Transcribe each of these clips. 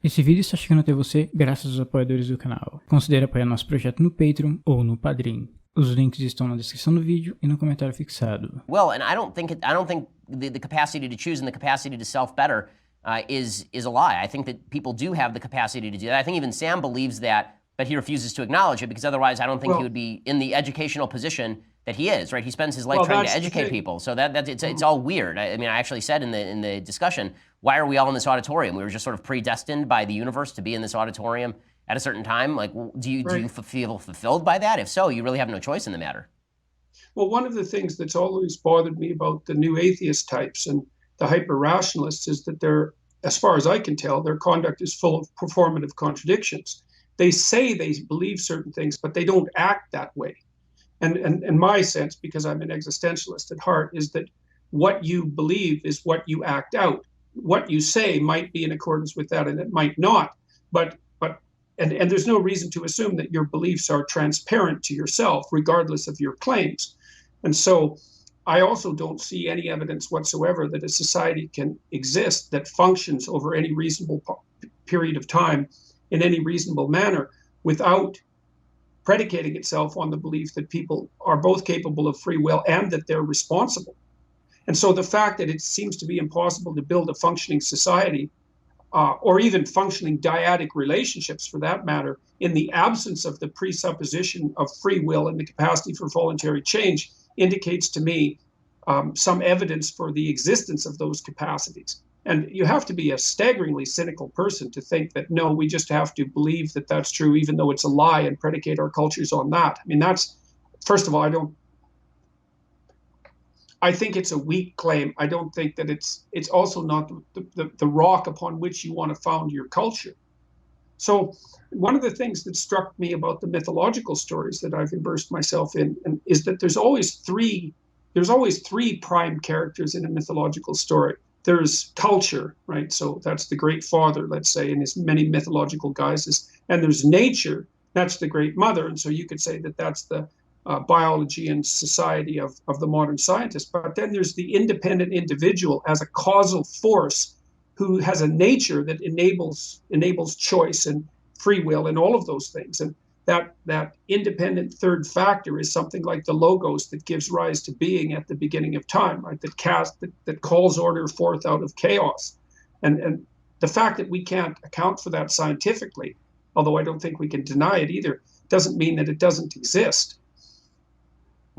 Esse vídeo está chegando até você graças aos apoiadores do canal. Considere apoiar nosso projeto no Patreon ou no Padrim. Os links estão na descrição do vídeo e no comentário fixado. Well, and I don't think the capacity to choose and the capacity to self-better is a lie. I think that people do have the capacity to do that. I think even Sam believes that, but he refuses to acknowledge it because otherwise I don't think he would be in the educational position that he is, right? He spends his life trying to educate people. So it's all weird. I mean, I actually said in the discussion, why are we all in this auditorium? We were just sort of predestined by the universe to be in this auditorium at a certain time. Like, do you feel fulfilled by that? If so, you really have no choice in the matter. Well, one of the things that's always bothered me about the new atheist types and the hyper-rationalists is that they're, as far as I can tell, their conduct is full of performative contradictions. They say they believe certain things, but they don't act that way. And my sense, because I'm an existentialist at heart, is that what you believe is what you act out. What you say might be in accordance with that, and it might not. But there's no reason to assume that your beliefs are transparent to yourself, regardless of your claims. And so I also don't see any evidence whatsoever that a society can exist that functions over any reasonable period of time in any reasonable manner without predicating itself on the belief that people are both capable of free will and that they're responsible. And so the fact that it seems to be impossible to build a functioning society or even functioning dyadic relationships for that matter, in the absence of the presupposition of free will and the capacity for voluntary change indicates to me some evidence for the existence of those capacities. And you have to be a staggeringly cynical person to think that, no, we just have to believe that that's true, even though it's a lie, and predicate our cultures on that. I mean, that's, first of all, I think it's a weak claim. I don't think that it's also not the rock upon which you want to found your culture. So one of the things that struck me about the mythological stories that I've immersed myself in is that there's always three prime characters in a mythological story. There's culture, right? So that's the great father, let's say, in his many mythological guises. And there's nature, that's the great mother. And so you could say that that's the biology and society of the modern scientist. But then there's the independent individual as a causal force who has a nature that enables choice and free will and all of those things. And that independent third factor is something like the logos that gives rise to being at the beginning of time, right? That calls order forth out of chaos. And the fact that we can't account for that scientifically, although I don't think we can deny it either, doesn't mean that it doesn't exist.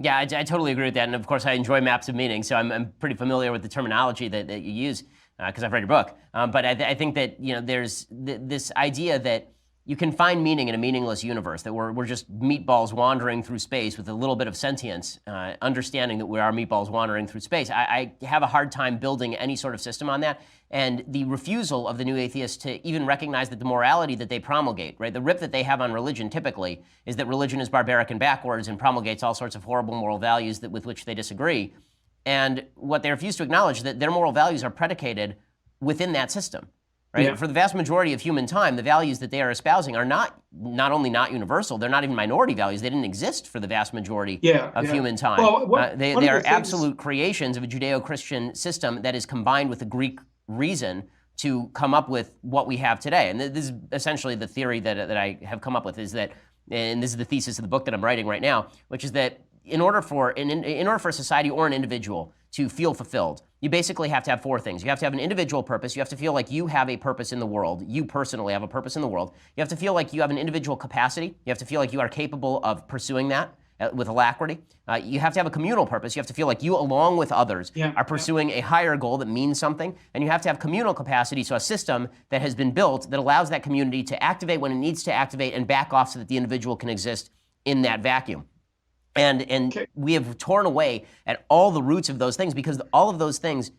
Yeah, I totally agree with that. And of course, I enjoy maps of meaning, so I'm pretty familiar with the terminology that you use because I've read your book. But I think that there's this idea that you can find meaning in a meaningless universe, that we're just meatballs wandering through space with a little bit of sentience, understanding that we are meatballs wandering through space. I have a hard time building any sort of system on that. And the refusal of the new atheists to even recognize that the morality that they promulgate, right, the rip that they have on religion typically is that religion is barbaric and backwards and promulgates all sorts of horrible moral values with which they disagree. And what they refuse to acknowledge is that their moral values are predicated within that system. Right? Yeah. For the vast majority of human time, the values that they are espousing are not only not universal, they're not even minority values. They didn't exist for the vast majority of human time. Well, they are absolute creations of a Judeo-Christian system that is combined with the Greek reason to come up with what we have today. And this is essentially the theory that I have come up with, is that, and this is the thesis of the book that I'm writing right now, which is that in order for a society or an individual to feel fulfilled, you basically have to have four things. You have to have an individual purpose. You have to feel like you have a purpose in the world. You personally have a purpose in the world. You have to feel like you have an individual capacity. You have to feel like you are capable of pursuing that with alacrity. You have to have a communal purpose. You have to feel like you, along with others, are pursuing a higher goal that means something. And you have to have communal capacity, so a system that has been built that allows that community to activate when it needs to activate and back off so that the individual can exist in that vacuum. And we have torn away at all the roots of those things, because all of those things,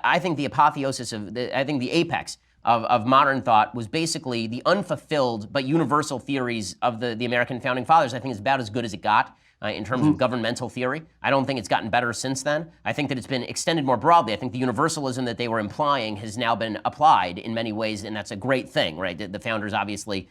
I think the apotheosis of, the apex of modern thought was basically the unfulfilled but universal theories of the American founding fathers. I think it's about as good as it got in terms of governmental theory. I don't think it's gotten better since then. I think that it's been extended more broadly. I think the universalism that they were implying has now been applied in many ways, and that's a great thing, right? The founders obviously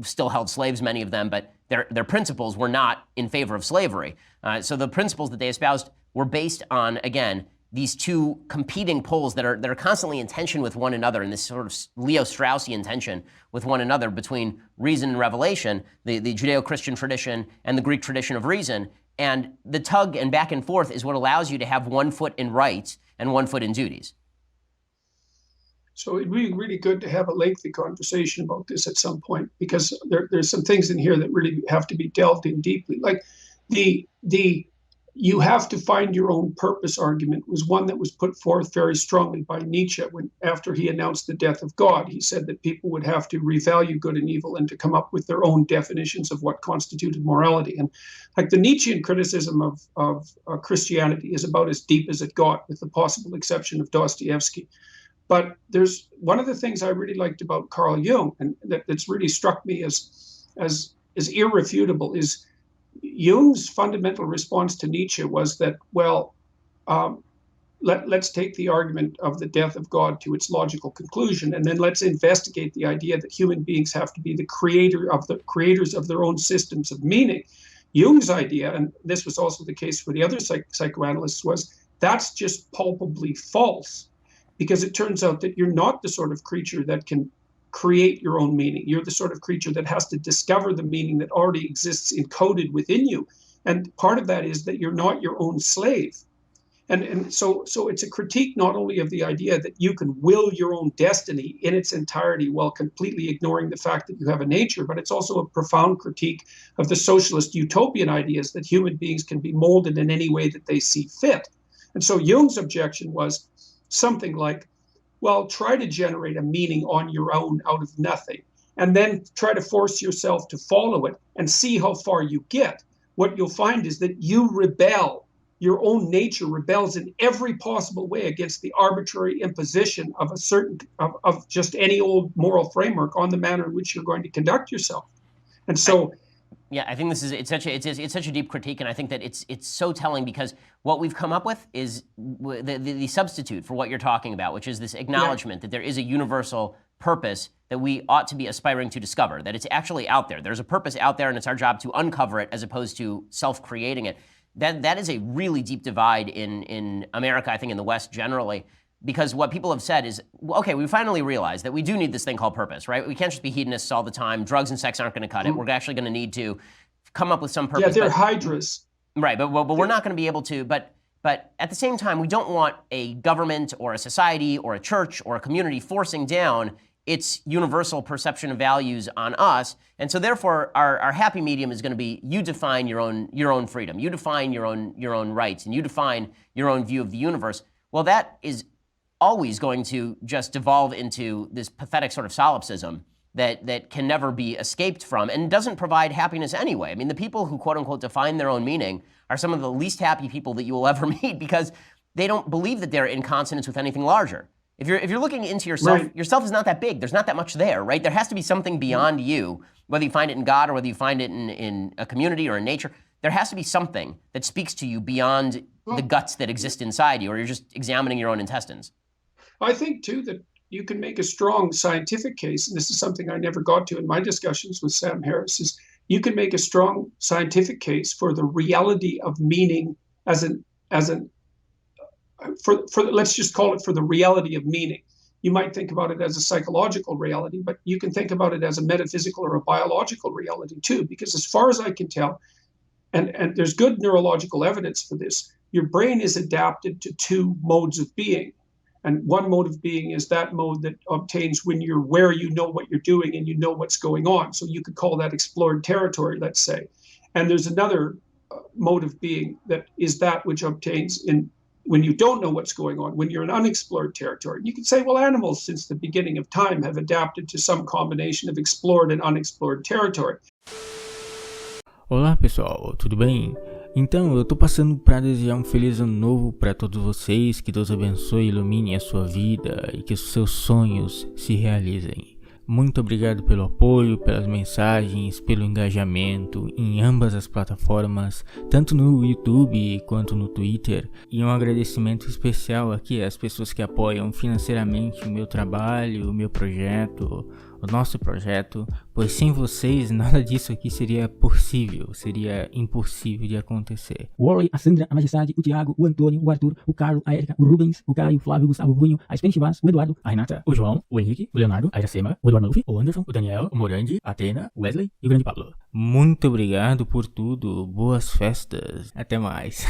still held slaves, many of them, but their principles were not in favor of slavery. So the principles that they espoused were based on, again, these two competing poles that are constantly in tension with one another, in this sort of Leo Straussian tension with one another between reason and revelation, the Judeo-Christian tradition and the Greek tradition of reason. And the tug and back and forth is what allows you to have one foot in rights and one foot in duties. So it'd be really good to have a lengthy conversation about this at some point, because there's some things in here that really have to be delved in deeply. Like the you have to find your own purpose argument was one that was put forth very strongly by Nietzsche after he announced the death of God. He said that people would have to revalue good and evil and to come up with their own definitions of what constituted morality. And like the Nietzschean criticism of Christianity is about as deep as it got, with the possible exception of Dostoevsky. But there's one of the things I really liked about Carl Jung, and that's really struck me as irrefutable, is Jung's fundamental response to Nietzsche was that, well, let's take the argument of the death of God to its logical conclusion, and then let's investigate the idea that human beings have to be the creators of their own systems of meaning. Jung's idea, and this was also the case for the other psychoanalysts, was that's just palpably false, because it turns out that you're not the sort of creature that can create your own meaning. You're the sort of creature that has to discover the meaning that already exists encoded within you. And part of that is that you're not your own slave. And so it's a critique not only of the idea that you can will your own destiny in its entirety while completely ignoring the fact that you have a nature, but it's also a profound critique of the socialist utopian ideas that human beings can be molded in any way that they see fit. And so Jung's objection was something like, well, try to generate a meaning on your own out of nothing, and then try to force yourself to follow it and see how far you get. What you'll find is that you rebel. Your own nature rebels in every possible way against the arbitrary imposition of of just any old moral framework on the manner in which you're going to conduct yourself. And so, yeah, I think it's such a deep critique, and I think that it's so telling, because what we've come up with is the substitute for what you're talking about, which is this acknowledgement that there is a universal purpose that we ought to be aspiring to discover, that it's actually out there. There's a purpose out there, and it's our job to uncover it as opposed to self-creating it. That is a really deep divide in America, I think in the West generally, because what people have said is, okay, we finally realized that we do need this thing called purpose, right? We can't just be hedonists all the time. Drugs and sex aren't going to cut it. We're actually going to need to come up with some purpose. Yeah, they're hydras. Right, but we're not going to be able to, but at the same time, we don't want a government or a society or a church or a community forcing down its universal perception of values on us. And so therefore, our happy medium is going to be, you define your own freedom, you define your own rights, and you define your own view of the universe. Well, that is always going to just devolve into this pathetic sort of solipsism that can never be escaped from and doesn't provide happiness anyway. I mean, the people who quote unquote define their own meaning are some of the least happy people that you will ever meet, because they don't believe that they're in consonance with anything larger. If you're looking into yourself, right, yourself is not that big. There's not that much there, right? There has to be something beyond you, whether you find it in God or whether you find it in a community or in nature. There has to be something that speaks to you beyond the guts that exist inside you, or you're just examining your own intestines. I think, too, that you can make a strong scientific case, and this is something I never got to in my discussions with Sam Harris, is you can make a strong scientific case for the reality of meaning let's just call it for the reality of meaning. You might think about it as a psychological reality, but you can think about it as a metaphysical or a biological reality too, because as far as I can tell, and there's good neurological evidence for this, your brain is adapted to two modes of being. And one mode of being is that mode that obtains when you're where you know what you're doing and you know what's going on. So you could call that explored territory, let's say. And there's another mode of being that is that which obtains when you don't know what's going on, when you're in unexplored territory. You could say, well, animals since the beginning of time have adapted to some combination of explored and unexplored territory. Olá pessoal, tudo bem? Então eu tô passando para desejar um feliz ano novo para todos vocês, que Deus abençoe e ilumine a sua vida e que os seus sonhos se realizem. Muito obrigado pelo apoio, pelas mensagens, pelo engajamento em ambas as plataformas, tanto no YouTube quanto no Twitter. E um agradecimento especial aqui às pessoas que apoiam financeiramente o meu trabalho, o meu projeto, o nosso projeto, pois sem vocês nada disso aqui seria possível, seria impossível de acontecer. O Warlei, a Sandra, a Majestade, o Thiago, o Antônio, o Arthur, o Carlo, a Erika, o Rubens, o Caio, o Flavio, o Gustavo, o Vunho, a Spanish.vaz, o Eduardo, a Renata, o João, o Henrique, o Leonardo, a Iracema, o Eduardo Maluf, o Anderson, o Daniel, o Morandi, a Atena, o Wesley e o grande Pablo. Muito obrigado por tudo, boas festas, até mais.